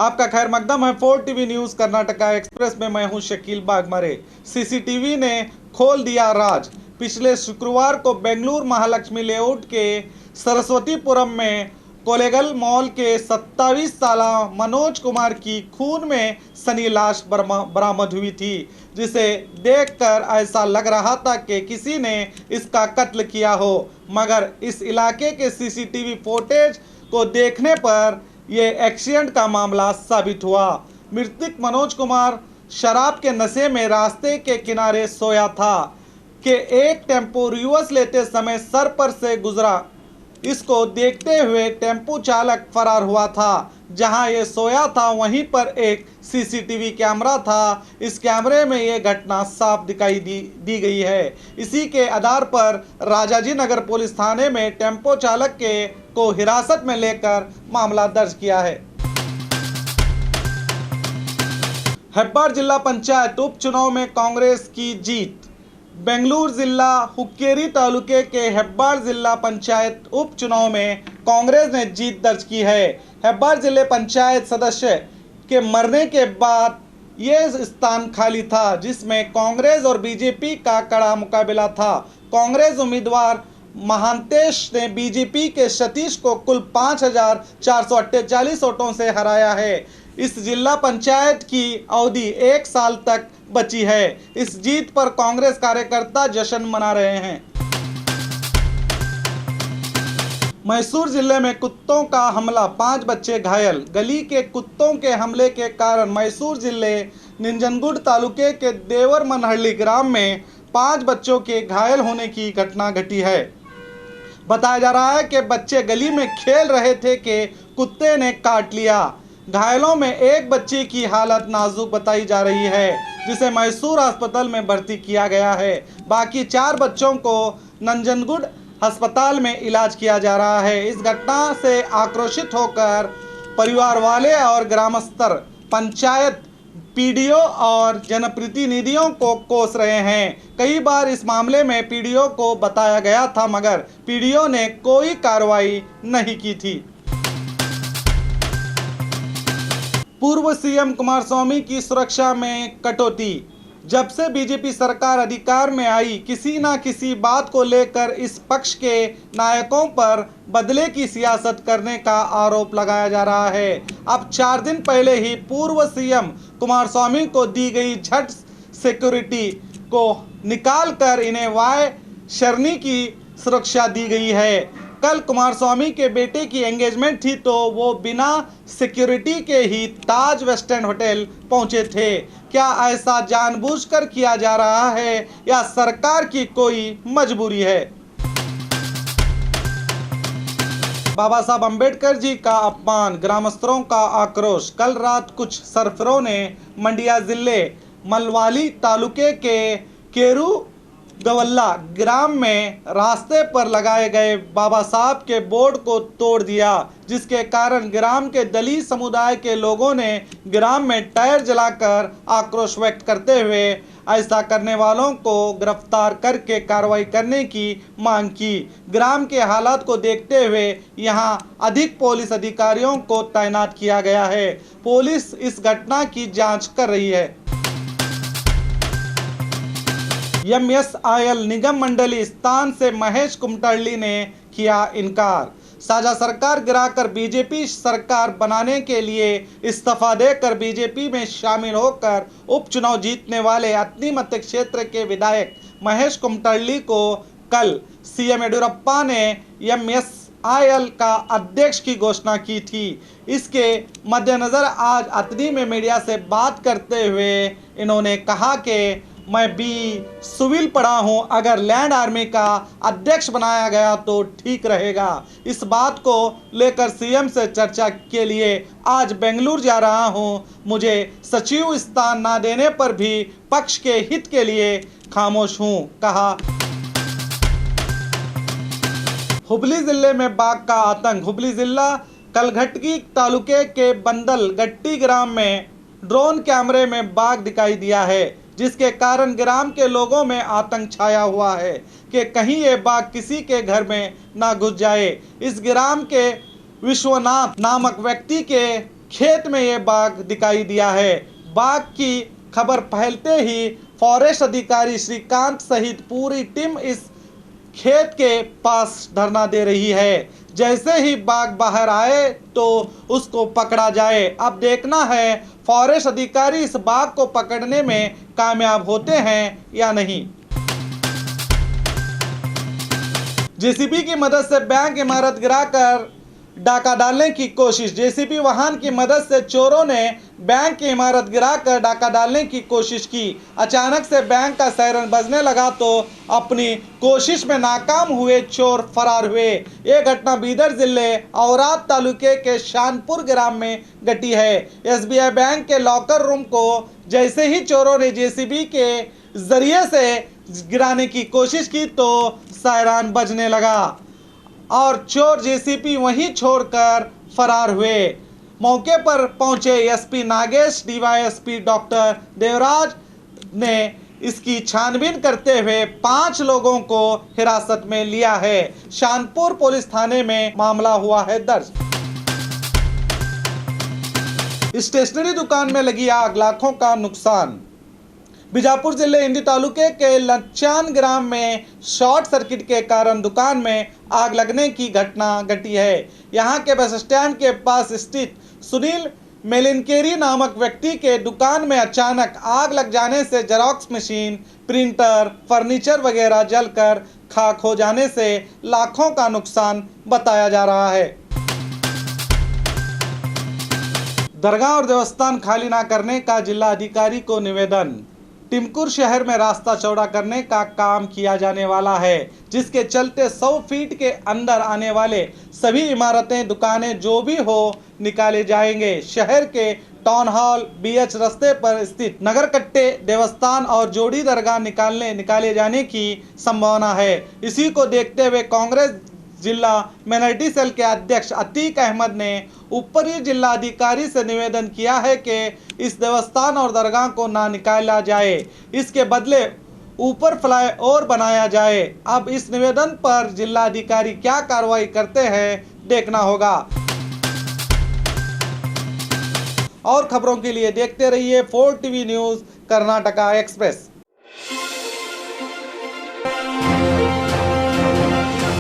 आपका खैर मकदम है 4 टीवी न्यूज कर्नाटका एक्सप्रेस में। मैं हूं शकील बागमरे। सीसीटीवी ने खोल दिया राज। पिछले शुक्रवार को बेंगलुरु महालक्ष्मी लेआउट के सरस्वतीपुरम में कोलेगल मॉल के 27 साल मनोज कुमार की खून में सनी लाश बरामद हुई थी, जिसे देखकर ऐसा लग रहा था कि किसी ने इसका कत्ल किया हो। मगर इस इलाके के सीसीटीवी फुटेज को देखने पर यह एक्सीडेंट का मामला साबित हुआ। मृतक मनोज कुमार शराब के नशे में रास्ते के किनारे सोया था कि एक टेम्पो रिवर्स लेते समय सर पर से गुजरा। इसको देखते हुए टेम्पो चालक फरार हुआ था। जहां ये सोया था वहीं पर एक सीसीटीवी कैमरा था। इस कैमरे में ये घटना साफ दिखाई दी गई है। इसी के आधार पर राजाजी नगर पुलिस थाने में टेम्पो चालक को हिरासत में लेकर मामला दर्ज किया है। हेब्बार जिला पंचायत उपचुनाव में कांग्रेस की जीत। बेंगलुरु जिला हुक्केरी तालुके के हेब्बार जिला पंचायत उपचुनाव में कांग्रेस ने जीत दर्ज की है। हेब्बार जिले पंचायत सदस्य के मरने के बाद ये स्थान खाली था, जिसमें कांग्रेस और बीजेपी का कड़ा मुकाबला था। कांग्रेस उम्मीदवार महांतेश ने बीजेपी के सतीश को कुल 5,448 वोटों से हराया है। इस जिला पंचायत की अवधि 1 साल तक बची है। इस जीत पर कांग्रेस कार्यकर्ता जश्न मना रहे हैं। मैसूर जिले में कुत्तों का हमला, 5 बच्चे घायल। गली के कुत्तों के हमले के कारण मैसूर जिले निंजनगुड तालुके के देवरमनहल्ली ग्राम में 5 बच्चों के घायल होने की घटना घटी है। बताया जा रहा है कि बच्चे गली में खेल रहे थे कि कुत्ते ने काट लिया। घायलों में एक बच्चे की हालत नाजुक बताई जा रही है, जिसे मैसूर अस्पताल में भर्ती किया गया है। बाकी 4 बच्चों को नंजनगुड अस्पताल में इलाज किया जा रहा है। इस घटना से आक्रोशित होकर परिवार वाले और ग्रामस्थ पंचायत पीडीओ और जनप्रतिनिधियों को कोस रहे हैं। कई बार इस मामले में पीडीओ को बताया गया था, मगर पीडीओ ने कोई कार्रवाई नहीं की थी। पूर्व सीएम कुमारस्वामी की सुरक्षा में कटौती। जब से बीजेपी सरकार अधिकार में आई, किसी न किसी बात को लेकर इस पक्ष के नायकों पर बदले की सियासत करने का आरोप लगाया जा रहा है। अब 4 दिन पहले ही पूर्व सीएम कुमारस्वामी को दी गई झट सिक्योरिटी को निकालकर इन्हें वाई शरणी की सुरक्षा दी गई है। कल कुमारस्वामी के बेटे की एंगेजमेंट थी, तो वो बिना सिक्योरिटी के ही ताज वेस्ट एंड होटल पहुंचे थे। क्या ऐसा जानबूझकर किया जा रहा है या सरकार की कोई मजबूरी है? बाबा साहब अंबेडकर जी का अपमान, ग्रामस्थों का आक्रोश। कल रात कुछ सरफरों ने मंडिया जिले मलवाली तालुके के केरू गवल्ला ग्राम में रास्ते पर लगाए गए बाबा साहब के बोर्ड को तोड़ दिया, जिसके कारण ग्राम के दलित समुदाय के लोगों ने ग्राम में टायर जलाकर आक्रोश व्यक्त करते हुए ऐसा करने वालों को गिरफ्तार करके कार्रवाई करने की मांग की। ग्राम के हालात को देखते हुए यहां अधिक पुलिस अधिकारियों को तैनात किया गया है। पुलिस इस घटना की जांच कर रही है। MSIL निगम मंडली स्थान से महेश कुमटल्ली ने किया इनकार। साझा सरकार गिराकर बीजेपी सरकार बनाने के लिए इस्तीफा देकर बीजेपी में शामिल होकर उपचुनाव जीतने वाले अतनी मत क्षेत्र के विधायक महेश कुमटल्ली को कल सीएम येडियुरप्पा ने MSIL का अध्यक्ष की घोषणा की थी। इसके मद्देनजर आज अतनी में मीडिया से बात करते हुए इन्होंने कहा कि मैं सिविल पढ़ा हूं, अगर लैंड आर्मी का अध्यक्ष बनाया गया तो ठीक रहेगा। इस बात को लेकर सीएम से चर्चा के लिए आज बेंगलुरु जा रहा हूं। मुझे सचिव स्थान ना देने पर भी पक्ष के हित के लिए खामोश हूं, कहा। हुबली जिले में बाघ का आतंक। हुबली जिला कलघटगी तालुके के बंदल गट्टी ग्राम में ड्रोन कैमरे में बाघ दिखाई दिया है, जिसके कारण ग्राम के लोगों में आतंक छाया हुआ है कि कहीं ये बाघ किसी के घर में ना घुस जाए। इस ग्राम के विश्वनाथ नामक व्यक्ति के खेत में ये बाघ दिखाई दिया है। बाघ की खबर फैलते ही फॉरेस्ट अधिकारी श्रीकांत सहित पूरी टीम इस खेत के पास धरना दे रही है। जैसे ही बाघ बाहर आए तो उसको पकड़ा जाए। अब देखना है फॉरेस्ट अधिकारी इस बाघ को पकड़ने में कामयाब होते हैं या नहीं। जेसीबी की मदद से बैंक इमारत गिराकर डाका डालने की कोशिश। जेसीबी वाहन की मदद से चोरों ने बैंक की इमारत गिराकर डाका डालने की कोशिश की। अचानक से बैंक का सायरन बजने लगा तो अपनी कोशिश में नाकाम हुए चोर फरार हुए। ये घटना बीदर जिले औराद तालुके के शानपुर ग्राम में घटी है। एसबीआई बैंक के लॉकर रूम को जैसे ही चोरों ने जेसीबी के जरिए से गिराने की कोशिश की तो सायरन बजने लगा और चोर जेसीबी वहीं छोड़कर फरार हुए। मौके पर पहुंचे SP Nagesh, DYSP doctor Devraj ने इसकी छानबीन करते हुए 5 लोगों को हिरासत में लिया है। शानपुर पुलिस थाने में मामला हुआ है दर्ज। स्टेशनरी दुकान में लगी आग, लाखों का नुकसान। बीजापुर जिले इंडी तालुके के लच्चान ग्राम में शॉर्ट सर्किट के कारण दुकान में आग लगने की घटना घटी है। यहां के बस स्टैंड के पास स्थित सुनील मेलिनकेरी नामक व्यक्ति के दुकान में अचानक आग लग जाने से जेरॉक्स मशीन, प्रिंटर, फर्नीचर वगैरह जलकर खाक हो जाने से लाखों का नुकसान बताया जा रहा है। दरगाह और देवस्थान खाली न करने का जिला अधिकारी को निवेदन। टिमकुर शहर में रास्ता चौड़ा करने का काम किया जाने वाला है, जिसके चलते 100 फीट के अंदर आने वाले सभी इमारतें, दुकानें जो भी हो निकाले जाएंगे। शहर के टाउन हॉल, बीएच रास्ते पर स्थित नगरकट्टे, देवस्थान और जोड़ी दरगाह निकाले जाने की संभावना है। इसी को देखते हुए कांग्रेस जिला माइनॉरिटी सेल के अध्यक्ष अतीक अहमद ने ऊपरी जिला अधिकारी से निवेदन किया है कि इस देवस्थान और दरगाह को ना निकाला जाए, इसके बदले ऊपर फ्लाईओवर बनाया जाए। अब इस निवेदन पर जिला अधिकारी क्या कार्रवाई करते हैं देखना होगा। और खबरों के लिए देखते रहिए 4 टीवी न्यूज़ कर्नाटका एक्सप्रेस।